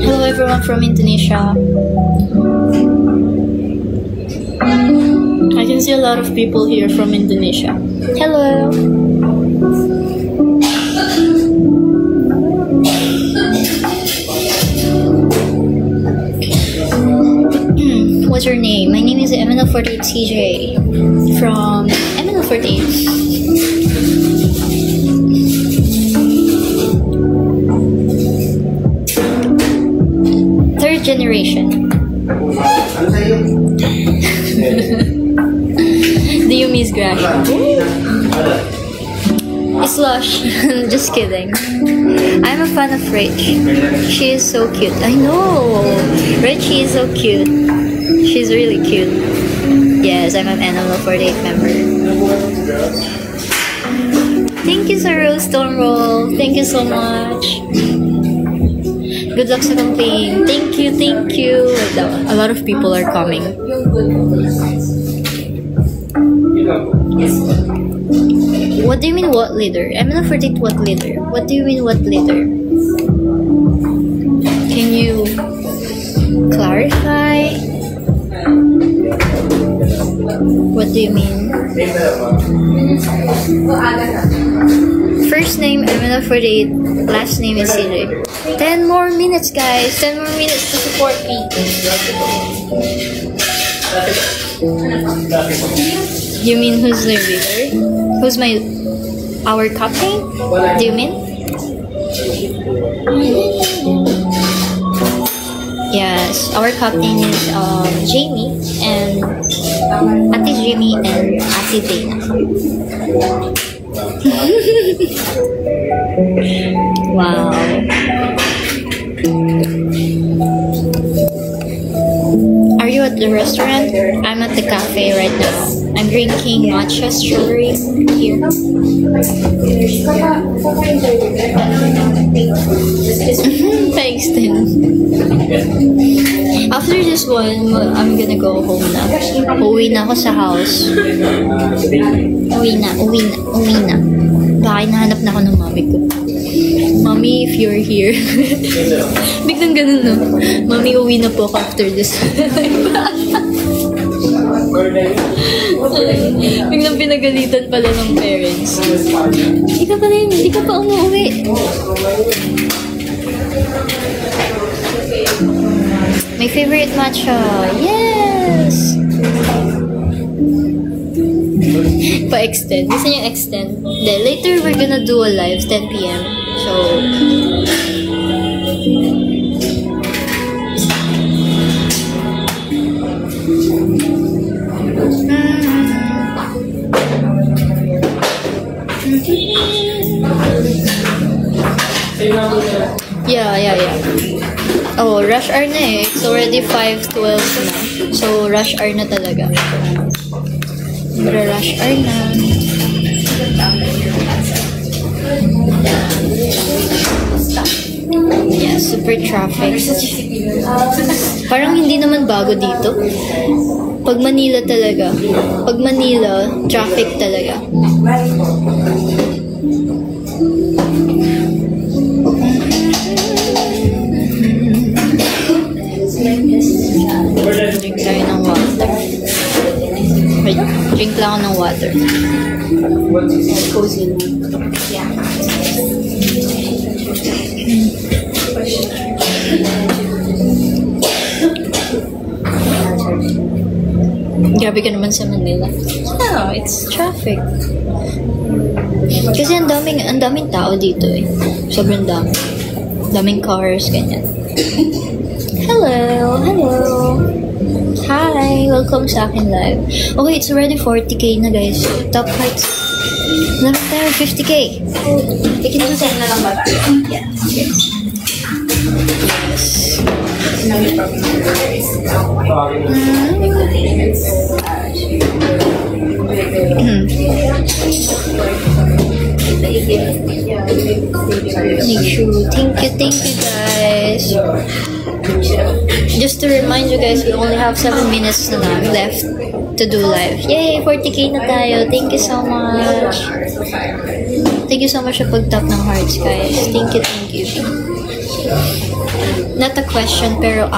Hello everyone from Indonesia. I can see a lot of people here from Indonesia. Hello. What's your name? My name is MNO48TJ from MNO48. Third generation. Do you miss Grasha? Slush. Just kidding. I'm a fan of Rich. She is so cute. I know. Richie is so cute. She's really cute. Yes, I'm an MNO48 member. Thank you, Saru Stonewall. Thank you so much. Good luck sa campaign. Thank you, thank you. A lot of people are coming. What do you mean, what leader? MNO48 what leader? What do you mean, what leader? Can you clarify? What do you mean? First name MNO48, last name is CJ. 10 more minutes, guys. 10 more minutes to support me. You mean who's the leader? Who's our captain? Do you mean? Yes, our captain is Jamie and Ate Jamie and Ate Dana. Wow. Are you at the restaurant? I'm at the cafe right now. I'm drinking matcha strawberry. here. Pa-extend. After this one, I'm gonna go home na. Uwi na ako sa house. Uwi na. Baka hinahanap na ako ng mami ko. Mommy, if you're here. Biglang ganun, no? Mommy, uwi na po ako after this. Biglang pinagalitan pala ng parents. Hindi ka pa umuwi. My favorite matcha. Yes! Pa-extend. Gusto niya extend. Then, later we're gonna do a live 10 p.m. So, Yeah. Oh, rush hour na eh. It's already 5:12 na. So, rush hour na talaga. Rush hour na. Yeah, super traffic. Parang hindi naman bago dito. Pag Manila talaga. Pag Manila, traffic talaga. Drink tayo ng water. Wait, drink lang ako ng water. Cozy. Yeah. Grabe ka naman sa Manila. No, it's traffic. Kasi ang daming tao dito eh. Sobrang dami. Daming cars, ganyan. Hello! Hi! Welcome sa akin live. Okay, it's already 40k na guys. Top heights. Naman tayo 50k. We can do that. Na lang ba? Yeah. Thank you guys. Just to remind you guys, we only have 7 minutes na lang left to do live. Yay! 40k na tayo. Thank you so much. Thank you so much sa pag-tap ng hearts, guys. Thank you. Not a question, pero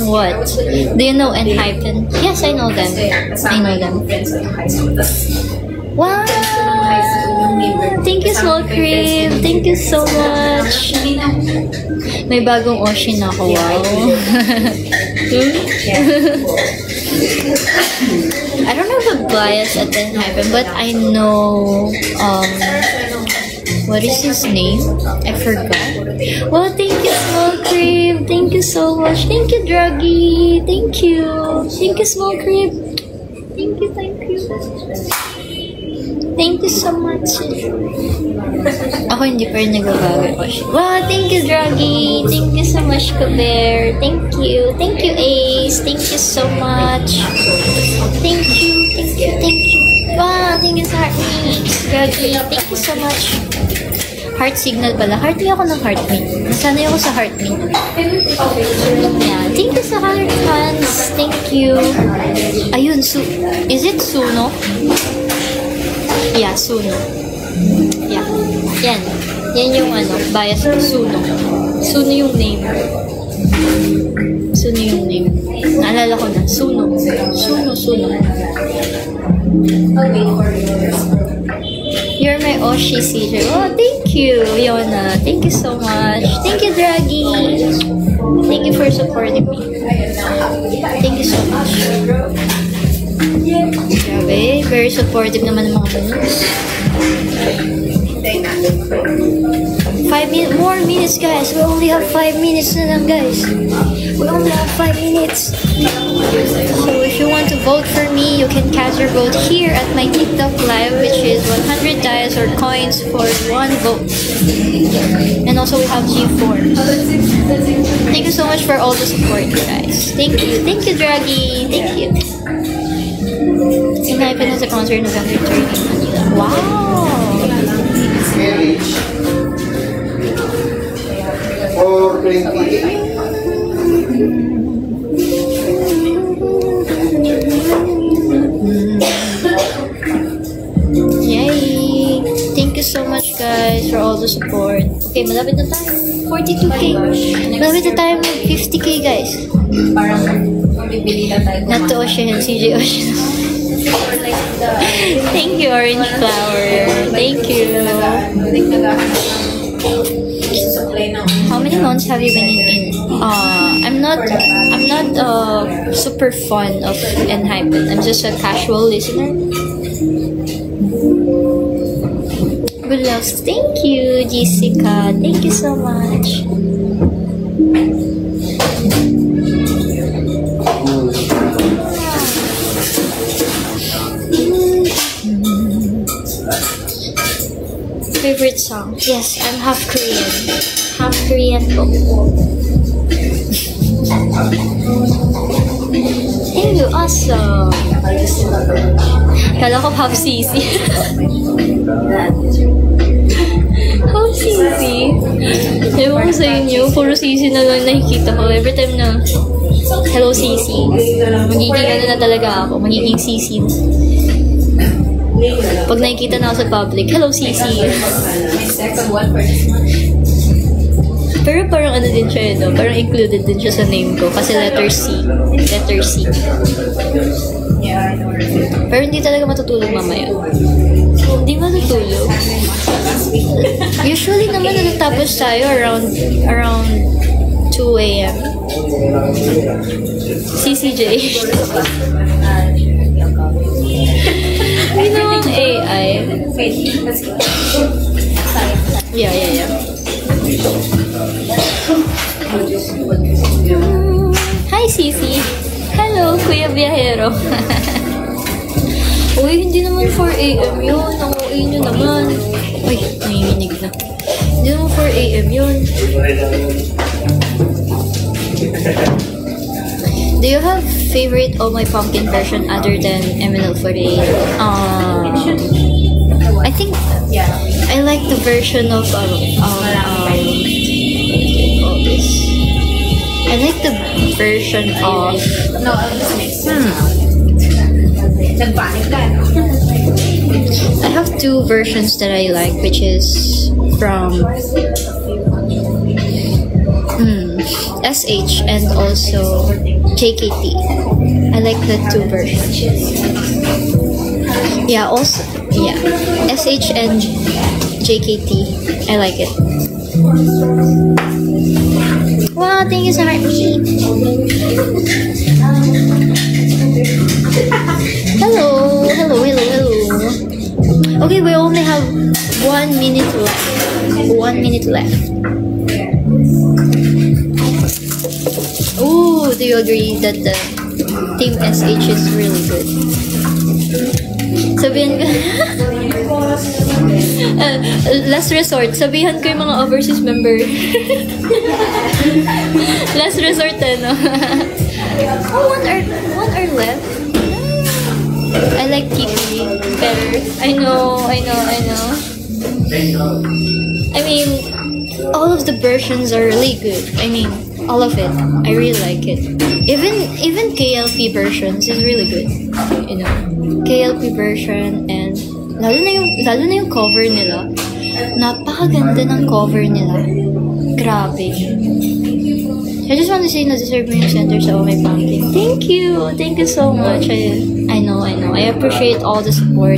what? Do you know Enhypen? Yes, I know them. Wow! Thank you, Small Crib. Thank you so much. May bagong Oshin ako. Wow. I don't have a bias at Enhypen, but I know what is his name? I forgot. Well, thank you, Small Crib. Thank you so much. Thank you, Druggy. Thank you. Thank you, Small Crib. Thank you. Thank you so much. Ako hindi pa rin nagbabago. Wow, thank you, Druggy. Thank you so much, Kaber. Thank you. Thank you, Ace. Thank you so much. Thank you. Wow, thank you, Heartme. Druggy, thank you so much. Heart signal pala. Heartme ako ng Heartme. Nasanay ako sa Heartme. Yeah, thank you sa Heart fans. Thank you. Ayun, is it Suno? Yeah, Suno. Yeah. Yan yung bias ko. Suno yung name. Naalala ko na. Suno. You're my Oshi CJ. Oh, thank you, Yona. Thank you so much. Thank you, Draggy. Thank you for supporting me. Thank you so much. Grabe, very supportive naman ng mga manus. 5 more minutes, guys. We only have 5 minutes na lang, guys. We only have 5 minutes. So if you want to vote for me, you can cast your vote here at my TikTok live, which is 100 dias or coins for 1 vote. And also we have G4. Thank you so much for all the support, guys. Thank you, Draggy. Thank you. Hinaypan na sa concert November 30 in Manila. Wow! Marriage. 428. Yay! Thank you so much guys for all the support. Okay, malapit na tayo. 42k. Malapit na tayo mag 50k guys. Parang bibili na tayo. Not to Ocean, CJ Ocean. Thank you, Orange Flower. Thank you. How many months have you been in? I'm not super fond of Enhypen. I'm just a casual listener. Good love. Thank you, Jessica. Thank you so much. Favorite song? Yes, I'm half Korean. Half Korean po. Thank you, awesome. Kala ko half CC. Half CC. Ewan ko sa inyo, puro CC na lang nakikita ko. Every time na, hello CC. Magiging ano na talaga ako, magiging CC. Pag nakikita na ako sa public, hello CC. Pero parang ano din siya, no? Parang included din siya sa name ko. Kasi letter C. Letter C. Pero hindi talaga matutulog mamaya. Hindi matutulog. Usually naman natatapos tayo around 2 a.m. CCJ. You know, AI. Yeah. Hi, Sisi. Hello, Kuya Biyahero. Uy, hindi naman 4 a.m. yun. Ang uwi nyo naman. Uy, nanginginig na. Hindi naman 4 a.m. yun. Do you have favorite Oh My Pumpkin version other than MNL48? I think I like the version of all this. I like the version of I have two versions that I like, which is from SH and also JKT. I like the two versions. Yeah, also SH and JKT. I like it. Wow, thank you so much. Hello. Okay, we only have 1 minute left. 1 minute left. Ooh, do you agree that the Team SH is really good? Sabihan ko, last resort, sabihan ko yung mga overseas member. Last resort, no? Oh, one are left. I like TP better. I know. I mean, all of the versions are really good. I mean, all of it. I really like it. Even KLP versions is really good. You know, KLP version and lalo na yung cover nila. Napakaganda ng cover nila. Grabe. I just want to say na-deserve mo yung center sa Oh My Pumpkin. Thank you so much. I know. I appreciate all the support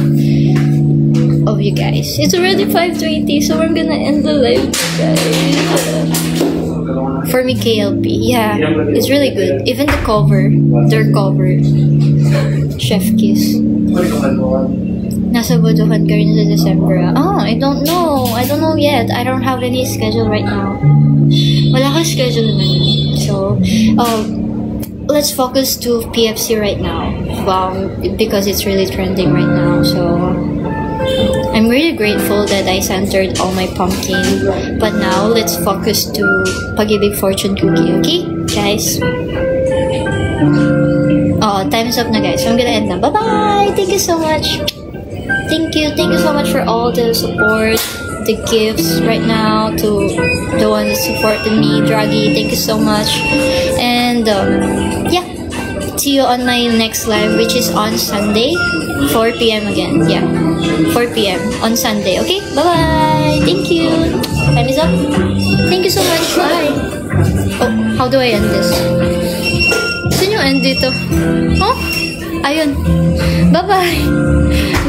of you guys. It's already 5:20, so we're gonna end the live, guys. For me, KLP, yeah, it's really good. Even their cover, Chef Kiss. Nasa Bodohan ka rin sa December. I don't know yet. I don't have any schedule right now. Wala ka schedule naman. So, let's focus to PFC right now. Because it's really trending right now. So, I'm really grateful that I centered all my pumpkin. But now, let's focus to Pag-ibig Fortune Cookie, okay? Guys? Oh, time is up na guys. So I'm gonna end na. Bye-bye! Thank you so much. Thank you so much for all the support, the gifts right now to the ones supporting me. Draghi, thank you so much. And yeah, see you on my next live, which is on Sunday, 4 p.m. again. Yeah, 4 p.m. on Sunday. Okay, bye-bye. Thank you. Time is up. Thank you so much. Bye. Oh, how do I end this? Saan yung end dito? Oh, ayun. Bye-bye.